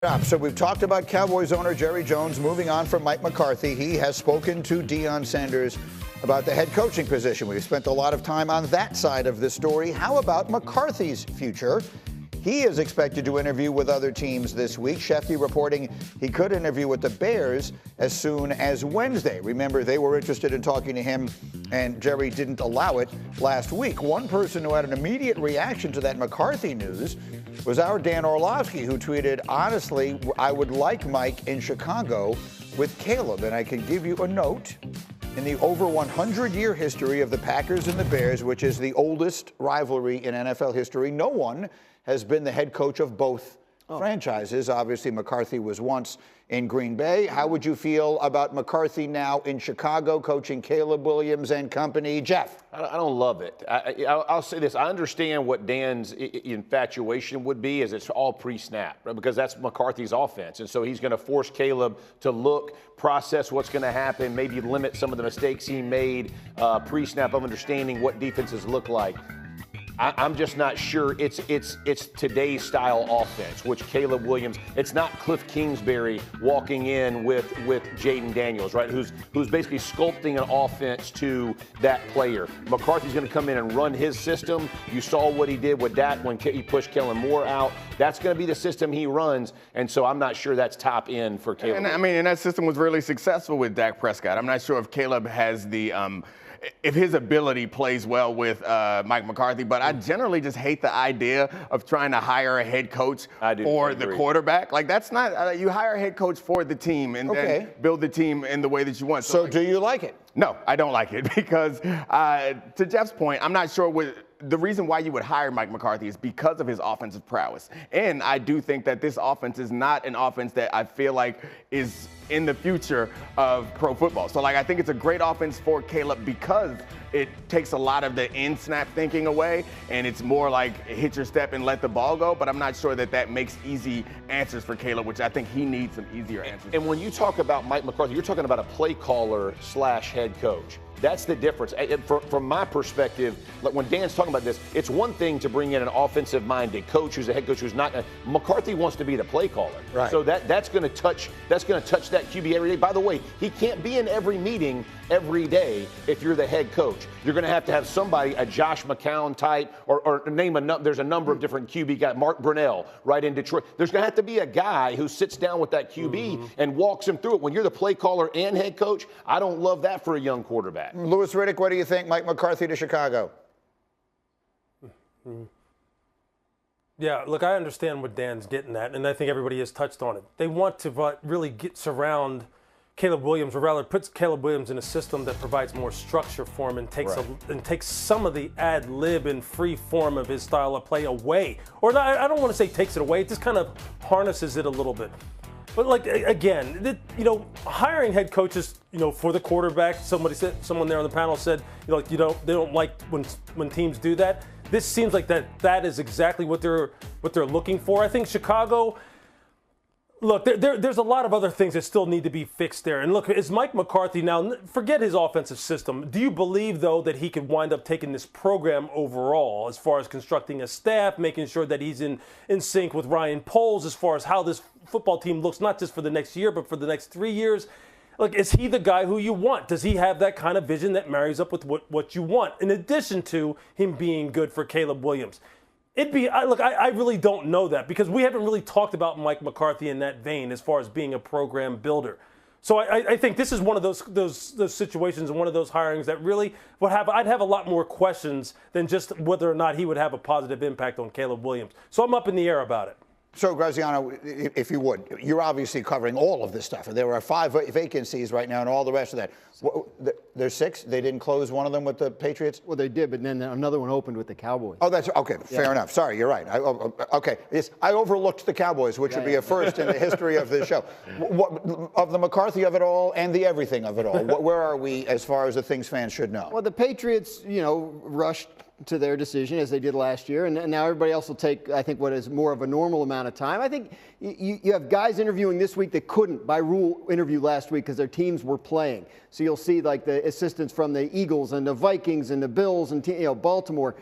So we've talked about Cowboys owner Jerry Jones moving on from Mike McCarthy. He has spoken to Deion Sanders about the head coaching position. We've spent a lot of time on that side of the story. How about McCarthy's future? He is expected to interview with other teams this week. Shefty reporting he could interview with the Bears as soon as Wednesday. Remember, they were interested in talking to him, and Jerry didn't allow it last week. One person who had an immediate reaction to that McCarthy news was our Dan Orlovsky, who tweeted, "Honestly, I would like Mike in Chicago with Caleb." And I can give you a note. In the over 100-year history of the Packers and the Bears, which is the oldest rivalry in NFL history, no one has been the head coach of both franchises. Obviously, McCarthy was once in Green Bay. How would you feel about McCarthy now in Chicago, coaching Caleb Williams and company? Jeff? I don't love it. I'll say this. I understand what Dan's infatuation would be, is it's all pre-snap, right? Because that's McCarthy's offense. And so he's going to force Caleb to look, process what's going to happen, maybe limit some of the mistakes he made pre-snap of understanding what defenses look like. I'm just not sure it's today's style offense, which Caleb Williams, it's not Cliff Kingsbury walking in with Jaden Daniels, right? Who's basically sculpting an offense to that player. McCarthy's going to come in and run his system. You saw what he did with that when he pushed Kellen Moore out. That's going to be the system he runs, and so I'm not sure that's top end for Caleb. And that system was really successful with Dak Prescott. I'm not sure if Caleb has the if his ability plays well with Mike McCarthy, but I generally just hate the idea of trying to hire a head coach for the quarterback. Like, that's not, you hire a head coach for the team and then build the team in the way that you want. So do you like it? No, I don't like it because, to Jeff's point, I'm not sure the reason why you would hire Mike McCarthy is because of his offensive prowess. And I do think that this offense is not an offense that I feel like is in the future of pro football. So, I think it's a great offense for Caleb because it takes a lot of the in-snap thinking away, and it's more like hit your step and let the ball go. But I'm not sure that makes easy answers for Caleb, which I think he needs some easier answers. And when you talk about Mike McCarthy, you're talking about a play caller / head coach. That's the difference. From my perspective, when Dan's talking about this, it's one thing to bring in an offensive-minded coach who's a head coach who's not. McCarthy wants to be the play caller, right? So that's going to touch that QB every day. By the way, he can't be in every meeting every day if you're the head coach. You're going to have somebody, a Josh McCown type, or name a there's a number of different QB guys. Mark Brunell, right in Detroit. There's going to have to be a guy who sits down with that QB and walks him through it. When you're the play caller and head coach, I don't love that for a young quarterback. Louis Riddick, what do you think? Mike McCarthy to Chicago. Yeah, look, I understand what Dan's getting at, and I think everybody has touched on it. They want to really surround Caleb Williams, or rather puts Caleb Williams in a system that provides more structure for him and takes some of the ad lib and free form of his style of play away. Or I don't want to say takes it away, it just kind of harnesses it a little bit. But again, hiring head coaches, for the quarterback. Someone there on the panel said, they don't like when teams do that. This seems like that is exactly what they're looking for. I think Chicago. Look, there's a lot of other things that still need to be fixed there. And look, is Mike McCarthy now, forget his offensive system. Do you believe, though, that he could wind up taking this program overall as far as constructing a staff, making sure that he's in sync with Ryan Poles as far as how this football team looks, not just for the next year, but for the next 3 years? Look, is he the guy who you want? Does he have that kind of vision that marries up with what you want, in addition to him being good for Caleb Williams? I really don't know that because we haven't really talked about Mike McCarthy in that vein as far as being a program builder. So I think this is one of those situations and one of those hirings that really I'd have a lot more questions than just whether or not he would have a positive impact on Caleb Williams. So I'm up in the air about it. So, Graziano, if you would, you're obviously covering all of this stuff. There are 5 vacancies right now and all the rest of that. There's 6? They didn't close one of them with the Patriots? Well, they did, but then another one opened with the Cowboys. Oh, that's okay. Fair enough. Sorry, you're right. Okay. Yes, I overlooked the Cowboys, which would be a first in the history of this show. Of the McCarthy of it all and the everything of it all, where are we as far as the things fans should know? Well, the Patriots, rushed to their decision as they did last year, and now everybody else will take, I think, what is more of a normal amount of time. I think you have guys interviewing this week that couldn't, by rule, interview last week because their teams were playing. So you'll see like the assistants from the Eagles and the Vikings and the Bills and Baltimore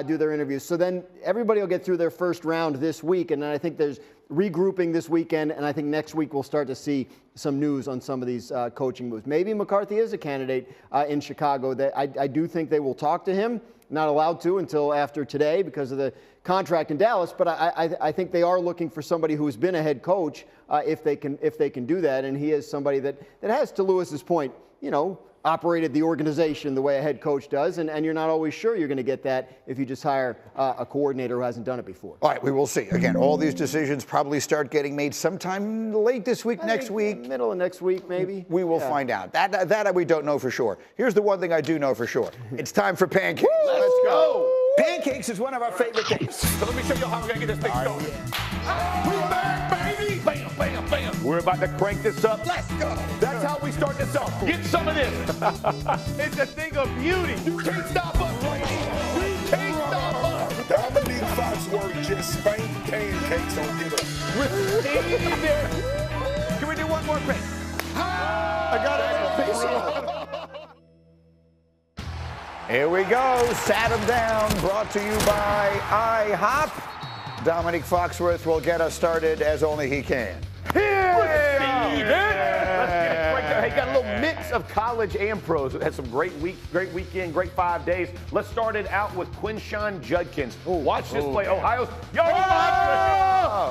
do their interviews. So then everybody will get through their first round this week, and then I think there's regrouping this weekend, and I think next week we'll start to see some news on some of these coaching moves. Maybe McCarthy is a candidate in Chicago. That I do think they will talk to him. Not allowed to until after today because of the contract in Dallas, but I think they are looking for somebody who's been a head coach if they can do that, and he is somebody that has, to Lewis's point, operated the organization the way a head coach does, and you're not always sure you're going to get that if you just hire a coordinator who hasn't done it before. All right, we will see. Again, all these decisions probably start getting made sometime late this week, next week. Middle of next week, maybe. We will find out. That we don't know for sure. Here's the one thing I do know for sure. It's time for pancakes. Let's go. Pancakes is one of our favorite things. So let me show you how we're going to get this thing started. We're back, baby. Bam, bam, bam. We're about to crank this up. Let's go. That's how we start this off. Get some of this. It's a thing of beauty. You can't stop us, Brady. You can't stop us. Dominique Foxworth just spanked pancakes on get up. Can we do one more thing? I got it. Here we go. Sat him down. Brought to you by IHOP. Dominique Foxworth will get us started as only he can. Let's get it right there. Hey, got a little mix of college and pros. It had some great weekend, great 5 days. Let's start it out with Quinshawn Judkins. Watch this play. Ohio's.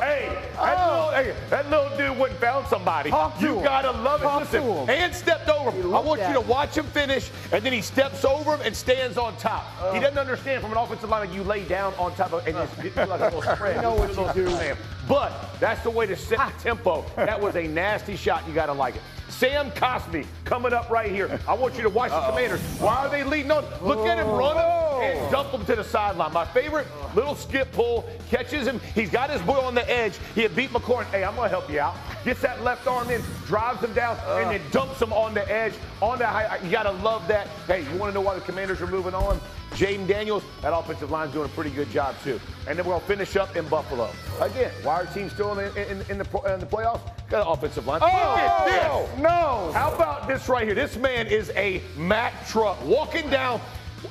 Hey, that little dude went and found somebody. You gotta love it. Listen, hand stepped over him. I want you to watch him finish, and then he steps over him and stands on top. He doesn't understand from an offensive lineman, you lay down on top of and just do like a little spread. You know what you do. But that's the way to set the tempo. That was a nasty shot. You gotta like it. Sam Cosby coming up right here. I want you to watch the Commanders. Why are they leading on? Look at him run him and dump him to the sideline. My favorite little skip pull, catches him. He's got his boy on the edge. He had beat McCoy. Hey, I'm gonna help you out. Gets that left arm in, drives him down, and then dumps him on the edge, on the high. You gotta love that. Hey, you wanna know why the Commanders are moving on? Jaden Daniels, that offensive line's doing a pretty good job too. And then we're gonna finish up in Buffalo. Again, why are teams still in the playoffs? Got an offensive line. Look at this. No. How about this right here? This man is a Mack truck walking down.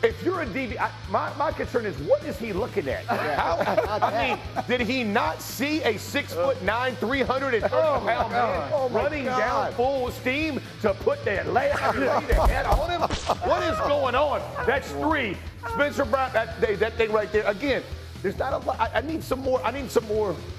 If you're a DB, my concern is what is he looking at? I mean, did he not see a 6'9", 330-pound man running down full steam to put that head on him? What is going on? That's 3. Spencer Brown, that thing right there. Again, there's not a lot. I need some more.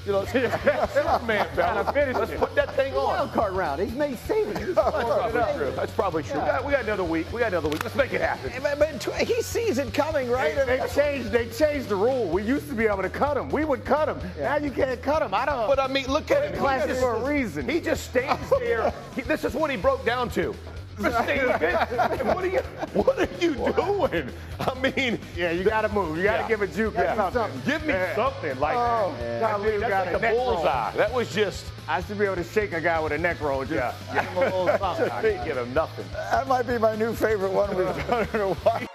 Superman, fella. Let's put that thing on. Wild card round. He's made savings. That's probably true. We got another week. Let's make it happen. But he sees it coming, right? They changed the rule. We used to be able to cut him. We would cut him. Now you can't cut him. But I mean, look at him. Classic for a reason. He just stands there. This is what he broke down to. What are you doing? I mean, yeah, you got to move. You got to give a juke. Something. Give me something. Like, that's like a bullseye. That was just. I should be able to shake a guy with a neck roll. Just give him a little something. I didn't give him nothing. That might be my new favorite one we've done in a while.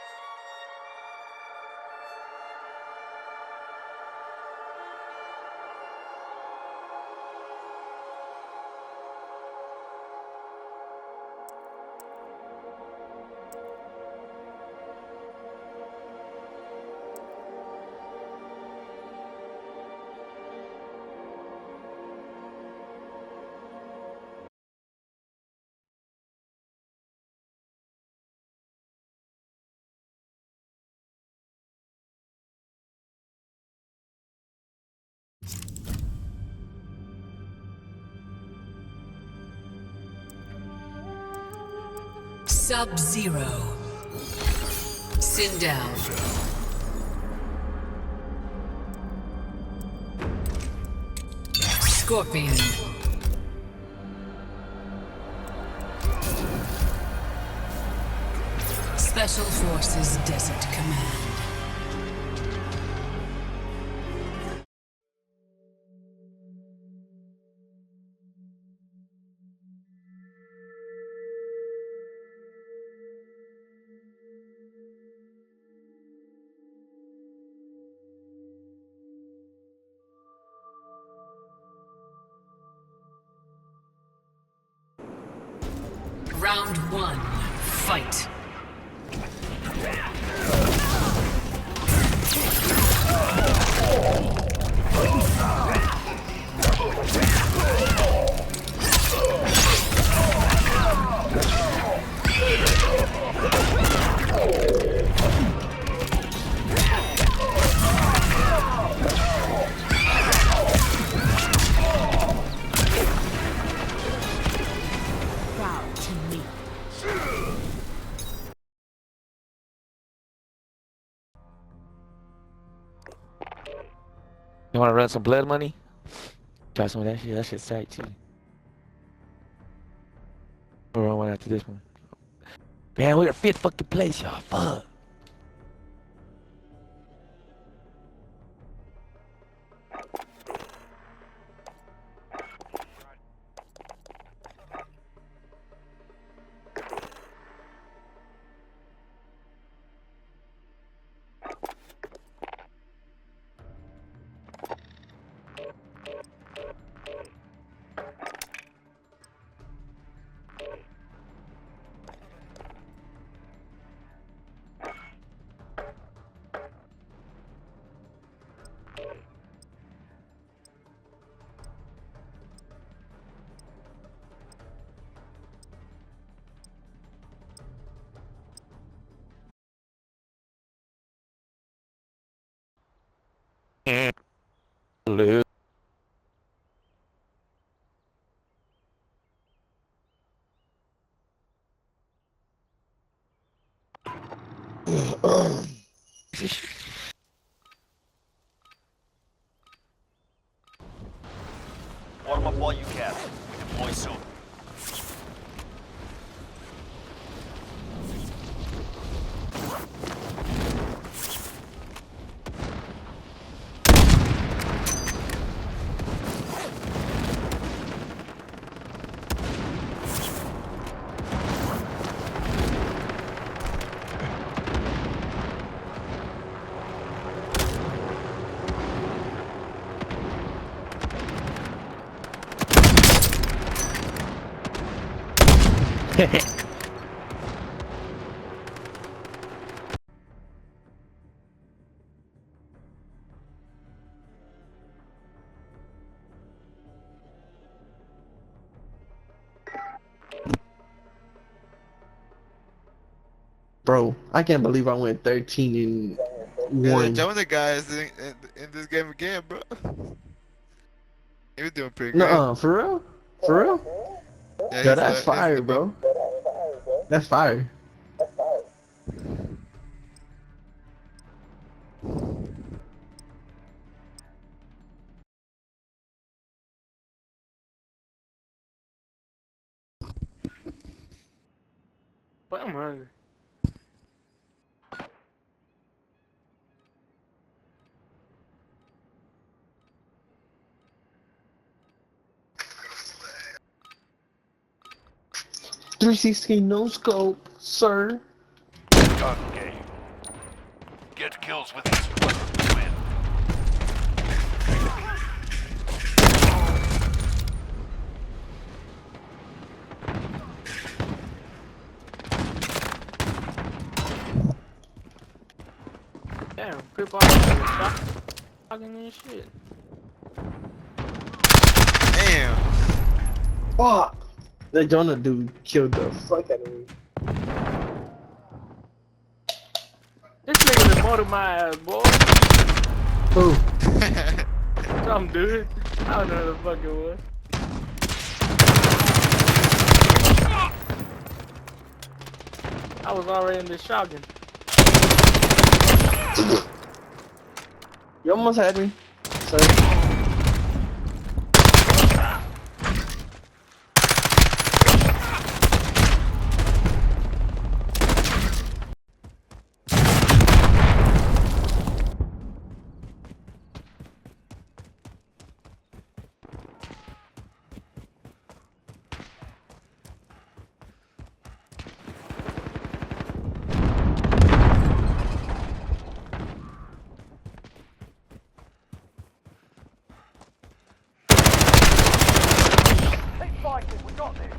Sub-Zero. Sindown. Scorpion. Special Forces Desert Command. Round 1, fight. You want to run some blood money? Try some of that shit. That shit's tight too. We'll run one after this one. Man, we're the 5th fucking place, y'all. Fuck. Hello. Warm up while you can. We deploy soon. Bro, I can't believe I went 13 and 1. Some of the guys in this game again, bro. He was doing pretty good. Nuh-uh, for real? For real? Yeah, that's fire, bro. That's fire. But I'm hungry. .316 no scope, sir. Okay. Get kills with this weapon. Win. Damn, grip on talking and shit. Damn. Fuck. That Jonah dude killed the fuck out of me. This nigga done motored my ass, boy. Who? Some dude. I don't know who the fuck it was. I was already in the shotgun. You almost had me. Sorry. We got this.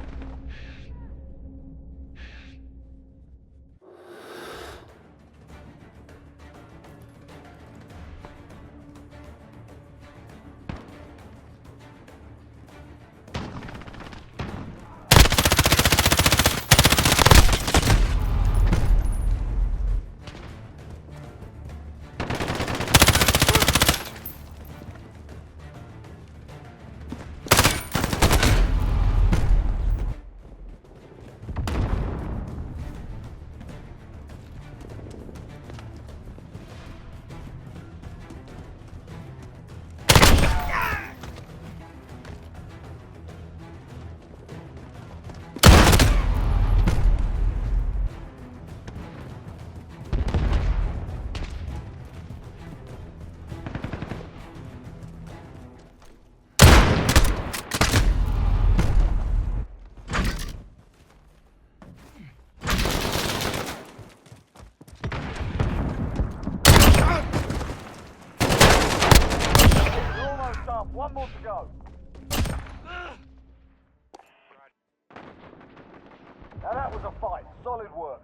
Solid work.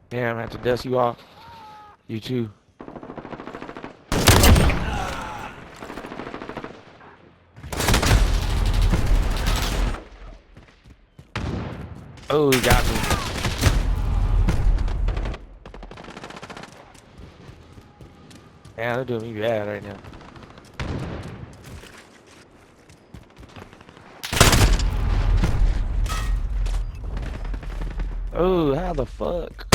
Damn, I have to dust you off. You too. Oh, he got me. Man, they're doing me bad right now. Oh, how the fuck?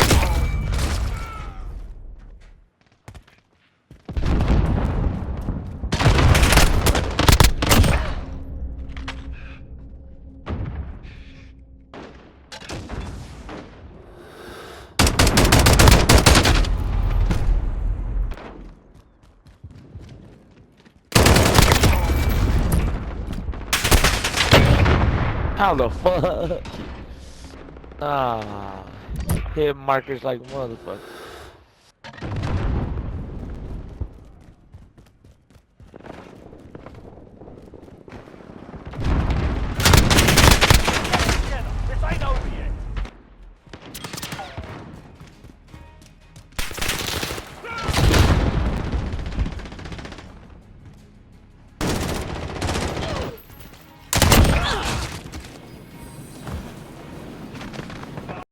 How the fuck? Ah, hit markers like motherfucker.